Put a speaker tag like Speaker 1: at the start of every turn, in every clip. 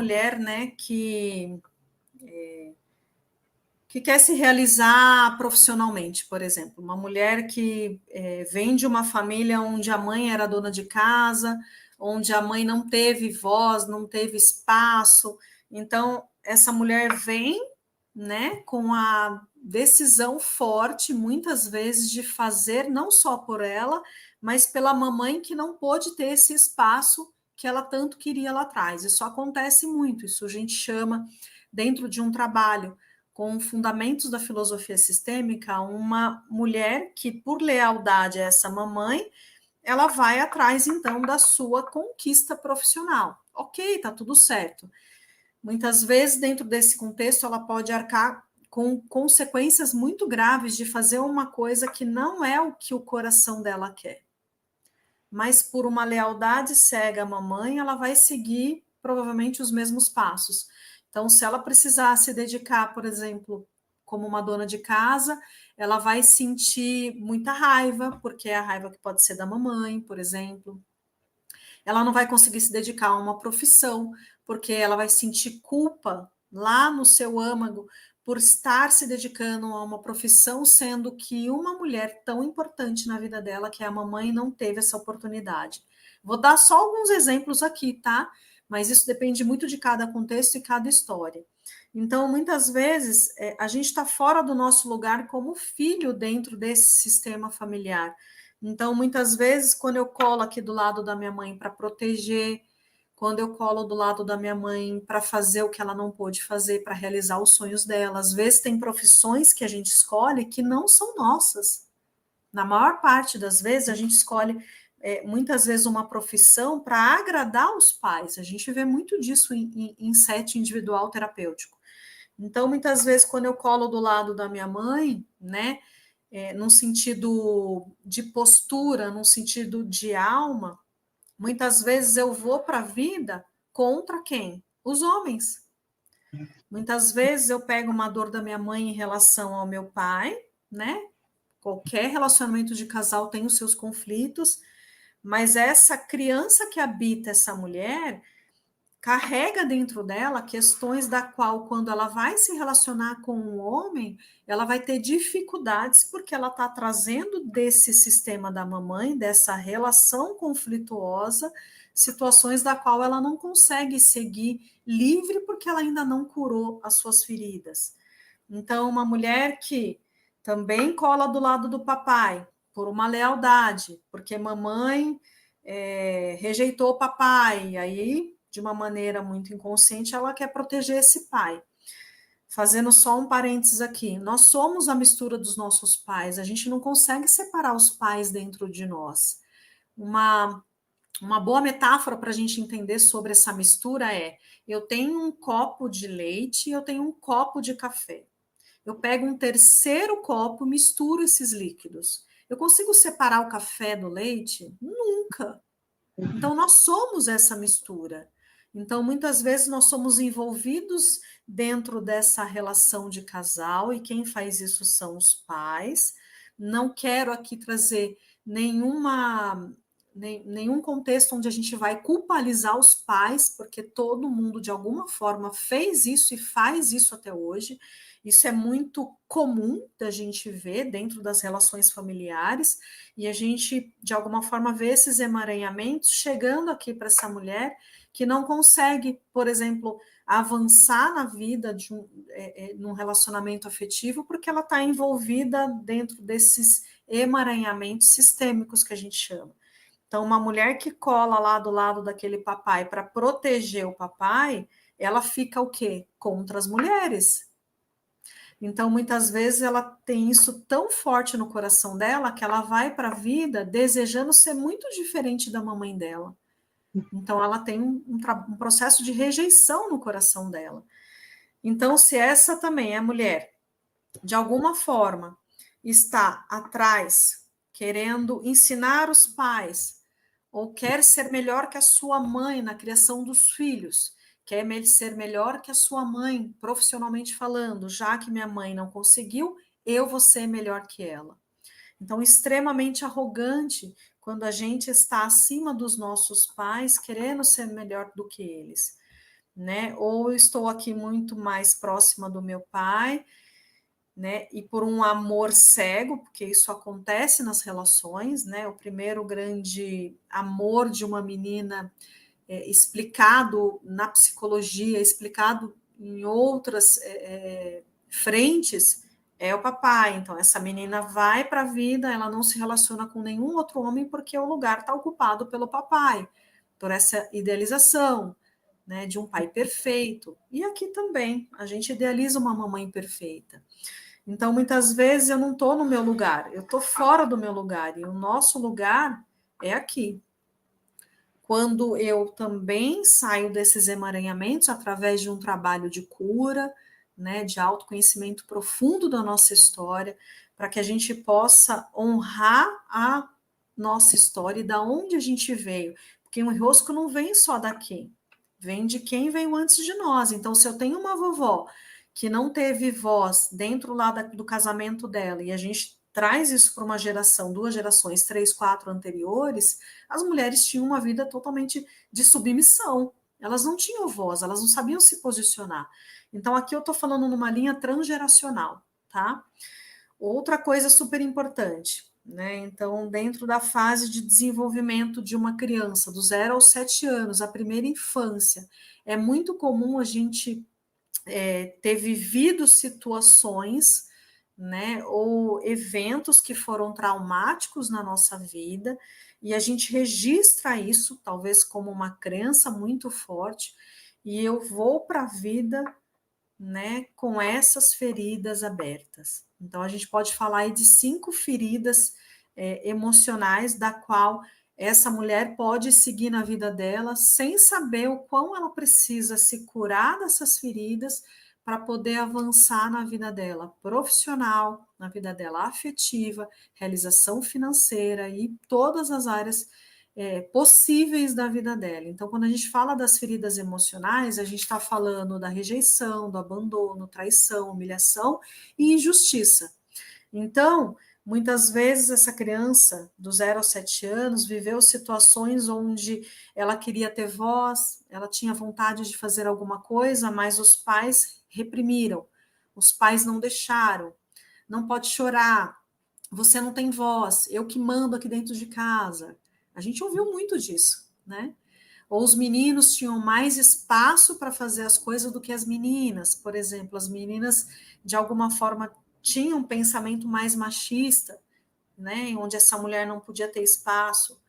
Speaker 1: mulher, né, que quer se realizar profissionalmente, por exemplo, uma mulher que vem de uma família onde a mãe era dona de casa, onde a mãe não teve voz, não teve espaço, então essa mulher vem, né, com a decisão forte, muitas vezes, de fazer não só por ela, mas pela mamãe que não pôde ter esse espaço que ela tanto queria lá atrás. Isso acontece muito, isso a gente chama, dentro de um trabalho com fundamentos da filosofia sistêmica, uma mulher que, por lealdade a essa mamãe, ela vai atrás, então, da sua conquista profissional. Ok, tá tudo certo. Muitas vezes, dentro desse contexto, ela pode arcar com consequências muito graves de fazer uma coisa que não é o que o coração dela quer. Mas por uma lealdade cega à mamãe, ela vai seguir provavelmente os mesmos passos. Então, se ela precisar se dedicar, por exemplo, como uma dona de casa, ela vai sentir muita raiva, porque é a raiva que pode ser da mamãe, por exemplo. Ela não vai conseguir se dedicar a uma profissão, porque ela vai sentir culpa lá no seu âmago por estar se dedicando a uma profissão, sendo que uma mulher tão importante na vida dela, que é a mamãe, não teve essa oportunidade. Vou dar só alguns exemplos aqui, tá? Mas isso depende muito de cada contexto e cada história. Então, muitas vezes, a gente está fora do nosso lugar como filho dentro desse sistema familiar. Então, muitas vezes, quando eu colo aqui do lado da minha mãe para proteger, quando eu colo do lado da minha mãe para fazer o que ela não pôde fazer, para realizar os sonhos dela, às vezes tem profissões que a gente escolhe que não são nossas. Na maior parte das vezes, a gente escolhe, muitas vezes, uma profissão para agradar os pais. A gente vê muito disso em set individual terapêutico. Então, muitas vezes, quando eu colo do lado da minha mãe, né, num sentido de postura, num sentido de alma, muitas vezes eu vou para a vida contra quem? Os homens. Muitas vezes eu pego uma dor da minha mãe em relação ao meu pai, né? Qualquer relacionamento de casal tem os seus conflitos, mas essa criança que habita essa mulher carrega dentro dela questões da qual, quando ela vai se relacionar com um homem, ela vai ter dificuldades porque ela está trazendo desse sistema da mamãe, dessa relação conflituosa, situações da qual ela não consegue seguir livre porque ela ainda não curou as suas feridas. Então, uma mulher que também cola do lado do papai por uma lealdade, porque mamãe rejeitou o papai, aí de uma maneira muito inconsciente, ela quer proteger esse pai. Fazendo só um parênteses aqui, nós somos a mistura dos nossos pais, a gente não consegue separar os pais dentro de nós. Uma boa metáfora para a gente entender sobre essa mistura é: eu tenho um copo de leite e eu tenho um copo de café. Eu pego um terceiro copo, misturo esses líquidos. Eu consigo separar o café do leite? Nunca. Então, nós somos essa mistura. Então, muitas vezes, nós somos envolvidos dentro dessa relação de casal, e quem faz isso são os pais. Não quero aqui trazer nenhum contexto onde a gente vai culpabilizar os pais, porque todo mundo, de alguma forma, fez isso e faz isso até hoje. Isso é muito comum da gente ver dentro das relações familiares, e a gente, de alguma forma, vê esses emaranhamentos chegando aqui para essa mulher que não consegue, por exemplo, avançar na vida num relacionamento afetivo, porque ela está envolvida dentro desses emaranhamentos sistêmicos que a gente chama. Então, uma mulher que cola lá do lado daquele papai para proteger o papai, ela fica o quê? Contra as mulheres. Então, muitas vezes, ela tem isso tão forte no coração dela que ela vai para a vida desejando ser muito diferente da mamãe dela. Então, ela tem um processo de rejeição no coração dela. Então, se essa também é mulher, de alguma forma, está atrás, querendo ensinar os pais, ou quer ser melhor que a sua mãe na criação dos filhos, quer ser melhor que a sua mãe, profissionalmente falando, já que minha mãe não conseguiu, eu vou ser melhor que ela. Então, extremamente arrogante quando a gente está acima dos nossos pais, querendo ser melhor do que eles. né? Ou eu estou aqui muito mais próxima do meu pai, né? E por um amor cego, porque isso acontece nas relações, né? O primeiro grande amor de uma menina explicado na psicologia, explicado em outras frentes, é o papai. Então, essa menina vai para a vida, ela não se relaciona com nenhum outro homem porque o lugar está ocupado pelo papai, por essa idealização, né, de um pai perfeito. E aqui também, a gente idealiza uma mamãe perfeita. Então, muitas vezes eu não estou no meu lugar, eu estou fora do meu lugar, e o nosso lugar é aqui. Quando eu também saio desses emaranhamentos através de um trabalho de cura, né, de autoconhecimento profundo da nossa história, para que a gente possa honrar a nossa história e da onde a gente veio, porque o enrosco não vem só daqui, vem de quem veio antes de nós. Então, se eu tenho uma vovó que não teve voz dentro lá do casamento dela, e a gente traz isso para uma geração, 2 gerações, 3, 4 anteriores, as mulheres tinham uma vida totalmente de submissão. Elas não tinham voz, elas não sabiam se posicionar. Então, aqui eu estou falando numa linha transgeracional, tá? Outra coisa super importante, né? Então, dentro da fase de desenvolvimento de uma criança, do 0 aos 7 anos, a primeira infância, é muito comum a gente ter vivido situações, né, ou eventos que foram traumáticos na nossa vida, e a gente registra isso, talvez como uma crença muito forte, e eu vou para a vida, né, com essas feridas abertas. Então, a gente pode falar aí de 5 feridas emocionais, da qual essa mulher pode seguir na vida dela sem saber o quão ela precisa se curar dessas feridas para poder avançar na vida dela profissional, na vida dela afetiva, realização financeira e todas as áreas possíveis da vida dela. Então, quando a gente fala das feridas emocionais, a gente está falando da rejeição, do abandono, traição, humilhação e injustiça. Então, muitas vezes essa criança, do 0 aos 7 anos, viveu situações onde ela queria ter voz, ela tinha vontade de fazer alguma coisa, mas os pais reprimiram, os pais não deixaram, não pode chorar, você não tem voz, eu que mando aqui dentro de casa. A gente ouviu muito disso, né? Ou os meninos tinham mais espaço para fazer as coisas do que as meninas. Por exemplo, as meninas, de alguma forma, tinham um pensamento mais machista, né? Onde essa mulher não podia ter espaço,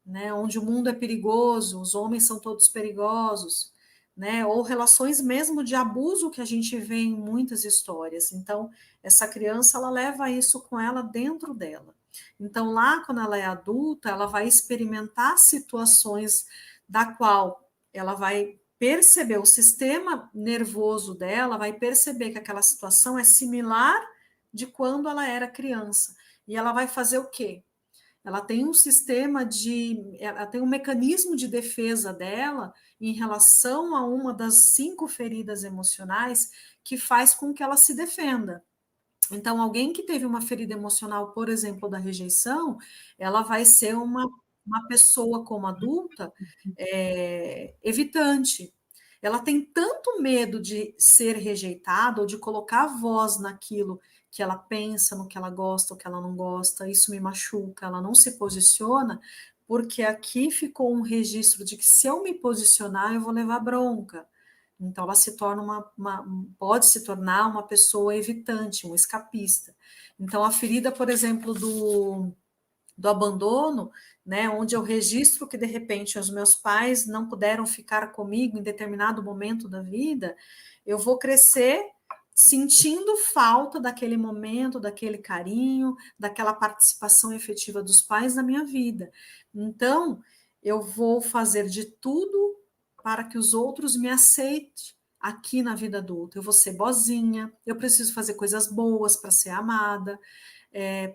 Speaker 1: né? Onde o mundo é perigoso, os homens são todos perigosos, né? Ou relações mesmo de abuso que a gente vê em muitas histórias. Então, essa criança, ela leva isso com ela dentro dela. Então, lá, quando ela é adulta, ela vai experimentar situações da qual ela vai perceber, o sistema nervoso dela vai perceber que aquela situação é similar de quando ela era criança. E ela vai fazer o quê? Ela tem um sistema ela tem um mecanismo de defesa dela em relação a uma das 5 feridas emocionais que faz com que ela se defenda. Então, alguém que teve uma ferida emocional, por exemplo, da rejeição, ela vai ser uma pessoa como adulta evitante. Ela tem tanto medo de ser rejeitada ou de colocar voz naquilo que ela pensa, no que ela gosta, o que ela não gosta, isso me machuca, ela não se posiciona, porque aqui ficou um registro de que se eu me posicionar, eu vou levar bronca. Então, ela se torna pode se tornar uma pessoa evitante, um escapista. Então, a ferida, por exemplo, do abandono, né, onde eu registro que de repente os meus pais não puderam ficar comigo em determinado momento da vida, eu vou crescer sentindo falta daquele momento, daquele carinho, daquela participação efetiva dos pais na minha vida. Então, eu vou fazer de tudo para que os outros me aceitem aqui na vida adulta. Eu vou ser boazinha, eu preciso fazer coisas boas para ser amada,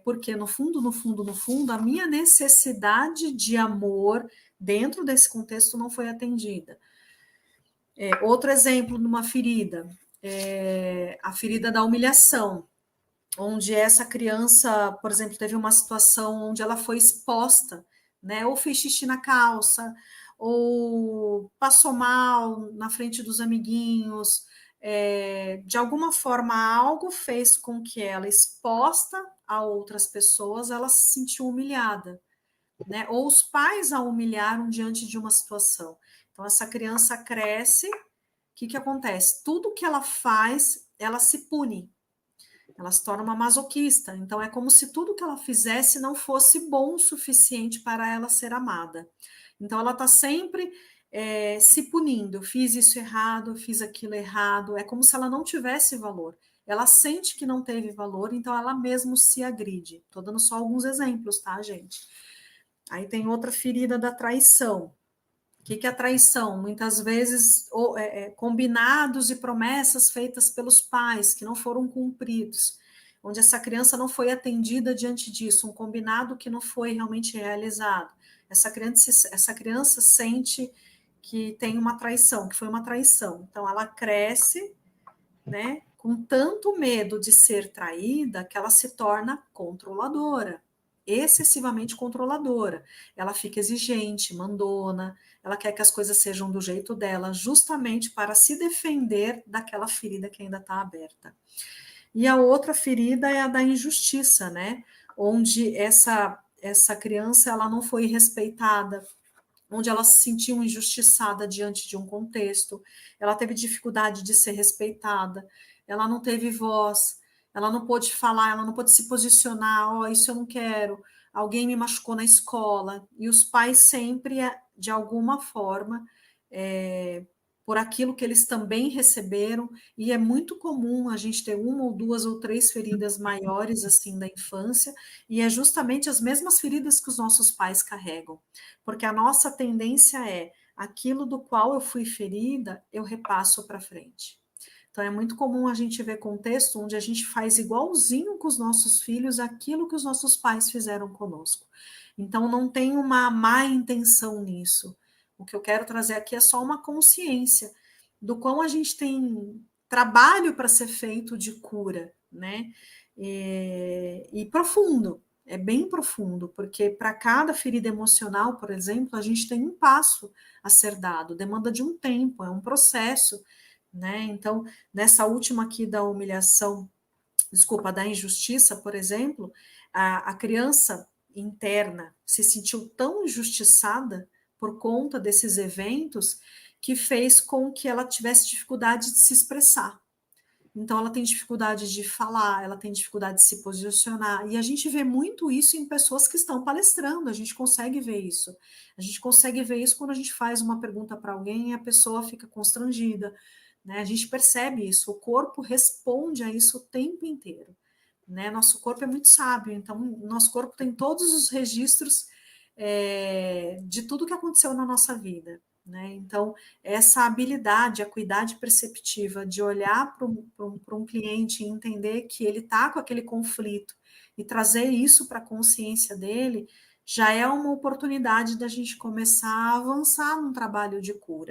Speaker 1: porque no fundo, no fundo, no fundo, a minha necessidade de amor dentro desse contexto não foi atendida. Outro exemplo numa ferida, a ferida da humilhação, onde essa criança, por exemplo, teve uma situação onde ela foi exposta, né? Ou fez xixi na calça, ou passou mal na frente dos amiguinhos, de alguma forma algo fez com que ela, exposta a outras pessoas, ela se sentiu humilhada, né? Ou os pais a humilharam diante de uma situação. Então, essa criança cresce, o que, que acontece? Tudo que ela faz, ela se pune, ela se torna uma masoquista. Então, é como se tudo que ela fizesse não fosse bom o suficiente para ela ser amada. Então, ela está sempre se punindo. Eu fiz isso errado, eu fiz aquilo errado. É como se ela não tivesse valor. Ela sente que não teve valor, então ela mesmo se agride. Estou dando só alguns exemplos, tá, gente? Aí tem outra ferida da traição. O que é a traição? Muitas vezes combinados e promessas feitas pelos pais que não foram cumpridos, onde essa criança não foi atendida diante disso, um combinado que não foi realmente realizado. Essa criança sente que tem uma traição, que foi uma traição. Então ela cresce, né, com tanto medo de ser traída que ela se torna controladora, excessivamente controladora. Ela fica exigente, mandona, ela quer que as coisas sejam do jeito dela, justamente para se defender daquela ferida que ainda está aberta. E a outra ferida é a da injustiça, né? Onde essa criança ela não foi respeitada, onde ela se sentiu injustiçada diante de um contexto, ela teve dificuldade de ser respeitada, ela não teve voz, ela não pôde falar, ela não pôde se posicionar, ó, isso eu não quero, alguém me machucou na escola, e os pais sempre, de alguma forma, por aquilo que eles também receberam, e é muito comum a gente ter uma ou duas ou três feridas maiores assim da infância, e é justamente as mesmas feridas que os nossos pais carregam, porque a nossa tendência é aquilo do qual eu fui ferida, eu repasso para frente. Então é muito comum a gente ver contexto onde a gente faz igualzinho com os nossos filhos aquilo que os nossos pais fizeram conosco. Então não tem uma má intenção nisso. O que eu quero trazer aqui é só uma consciência do quão a gente tem trabalho para ser feito de cura, né? E profundo, é bem profundo, porque para cada ferida emocional, por exemplo, a gente tem um passo a ser dado, demanda de um tempo, é um processo, né? Então, nessa última aqui da humilhação, desculpa, da injustiça, por exemplo, a criança interna se sentiu tão injustiçada por conta desses eventos que fez com que ela tivesse dificuldade de se expressar. Então, ela tem dificuldade de falar, ela tem dificuldade de se posicionar. E a gente vê muito isso em pessoas que estão palestrando, a gente consegue ver isso. A gente consegue ver isso quando a gente faz uma pergunta para alguém e a pessoa fica constrangida, né? A gente percebe isso, o corpo responde a isso o tempo inteiro, né? Nosso corpo é muito sábio, então nosso corpo tem todos os registros de tudo que aconteceu na nossa vida, né? Então, essa habilidade, a acuidade perceptiva de olhar para um cliente e entender que ele está com aquele conflito e trazer isso para a consciência dele, já é uma oportunidade da gente começar a avançar num trabalho de cura.